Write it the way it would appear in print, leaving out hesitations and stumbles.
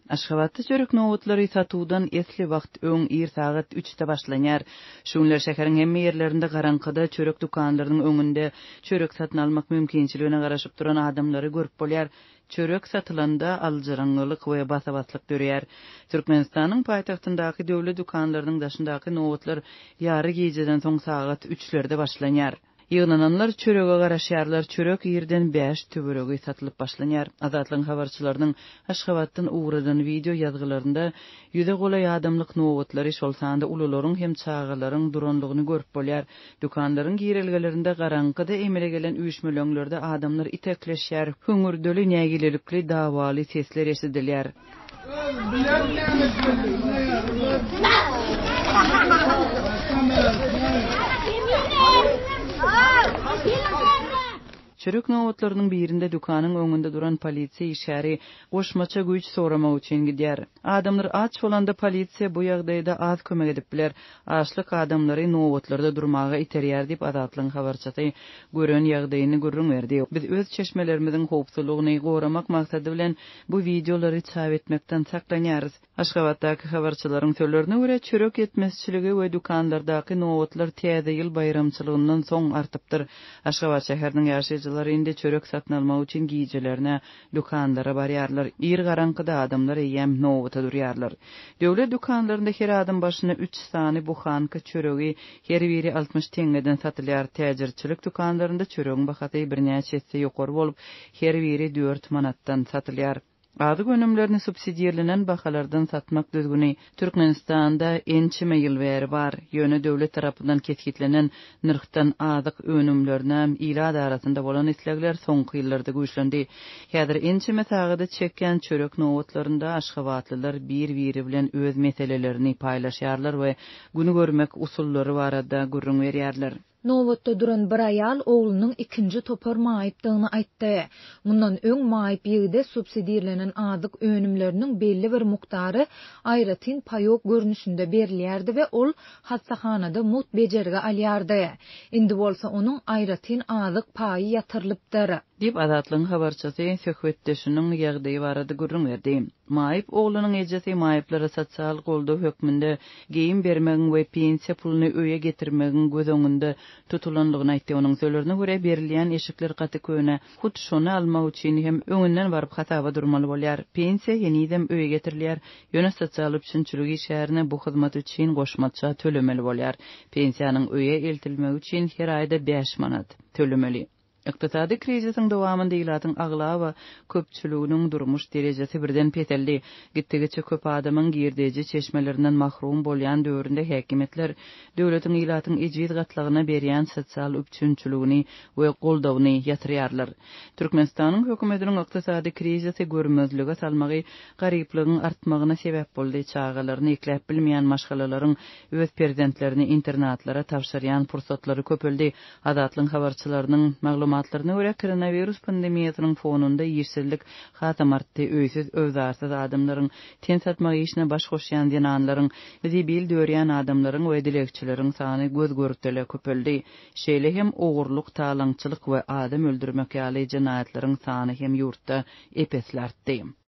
Aşgabatda çörek noğutları satudan esli vakt öň ir saat 3'te başlanýar. Şuňlar şäheriň hemme ýerlerinde garankyda çörek dukanlarynyň öňünde çörek satyn almak mümkinçiligine garaşyp duran adamlary görüp bolýar. Çörek satylanda aljyranlyk we basabaslyk dörýär. Türkmenistanyň paýtagtyndaky döwlet dukanlarynyň daşyndaky noğutlar ýary gejeden soň saat 3'lerde başlanýar. Ýygnananlar çörege garaşýarlar, çörek ýerden 5 töweregi satylyp başlanýar. Azatlyň habarçylarynyň Aşgabatdan ugradan video ýazgylarynda ýüze golay adamlyk nowatlary şol sanda ulularyň hem çağalaryň duranlygyny görüp bolýar. Dukanlaryň girelgelerinde garankyda emele gelen üýşmelöňlerde adamlar itekleşýär, höňürdeli nägilelikli dawaly sesler eşidilýär. Çörek noğutlarynyň birinde dukanyň öňünde duran polisiýa işäri goşmaça güýç soramak üçin gidýär. Adamlar aç bolanda polisiýa bu ýagdaýda az kömek edipler. Açlyk adamlary noğutlarda durmaga iterýär diýip Azatlyň habarçysy gören ýagdaýyny görüň berdi. Biz öz çeşmelerimiziň howpsuzlygyny goramak maksady bilen bu videolary çap etmekden saklanýarys. Aşgabatdaky habarçylaryň sözlerine görä çörek etmezçiligi we dukanlardaky noğutlar täze ýyl bayramçylygyndan soň artypdyr. Aşgabat şäheriniň ýaşaýjylary indi çörek satyn almak üçin giýjelerine dukanlara barýarlar. Ir garankyda adamlar ýem nowaty durýarlar. Döwlet dukanlarynda her adam başyna 3 sany buhanka çöregi her biri 60 teňeden satylýar. Täjirçilik dukanlarynda çöregiň bahasy birnäçe hisse ýokary bolup, her biri 4 manatdan satylýar. Azyk önümlerini subsidiýerlenen bahalardan satmak düzgüni Türkmenistanda ençime ýyl bäri bar. Ýöne döwlet tarapyndan kesgitlenen nyrkdan azyk önümlerine ila arasynda bolan islegler soňky ýyllarda güýçlendi. Häzir ençime sagada çekýän çörek nowatlarynda Aşgabatlylar bir-biri bilen öz meselelerini paýlaşýarlar we güni görmek usullary barada gurrun berýärler. Nowatda duran bir aýal oğlunyň ikinji topar maýypdygyny aýtdy. Mundan öň maýyp ýerde subsidiýerlenen azyk önümleriniň belli bir muktary aýratyn paýok görnüşinde berilýärdi we ol hastahanada mut bejerge alýardy. Indi bolsa onuň aýratyn azyk paýy ýatyrylypdyr. Dip Azatlyň habarçysy söhbetdeşiniň ýagdaýy barada gurrun berdi. Maýyp oğlunyň ejesi maýyplara sosial goldaw hökmünde geýim bermegin we pensiýa puluny öýe getirmegin göz öňünde tutulanlygyny aýtdy. Onuň sözlerine görä berilýän eşikler gaty köne hut şonu almak üçin hem öňünden baryp hataba durmaly bolýar. Pensiýa ýenidem öýe getirilýär. Ýöne sosial üçinçiligi şäherine bu hyzmat üçin goşmaça tölemeli bolýar. Pensiýanyň öýe eltilmegi üçin her aýda 5 manat tölemeli. Iqtisadi krizisiň dowamında ýylatyň agla we köpçüliginiň durmuş derejesi birden peteldi. Gitdigiçe köp adamyň girdeji çeşmelerinden mahrum bolýan döwründe häkimetler döwletiň ýylatyň ejid gatlygyna berýän sosial üçinçiligini we goldawyny ýatyrýarlar. Türkmenistanyň hökümetiniň iqtisadi krizisi görmezlige salmagy garyplygyň artmagyna sebäp boldy. Çağalaryny ekläp bilmeýän maşgalalaryň öz prezidentlerini internatlara tapşyrýan fursatlary köpeldi. Azatlyň habarçylarynyň matlaryna görä koronavirus pandemiýasynyň fonunda ýeşillik hatam artdy. Öýsiz özarsyz adamlaryň ten satmak işine baş goşýan dinanlaryň bizi bil dörýän adamlaryň we dilekçileriň sany göz görükdele köpeldi. Şeýle hem ogurluk, talaňçylyk we adam öldürmek ýaly jinayetlaryň sany hem ýurtda epesli artdy.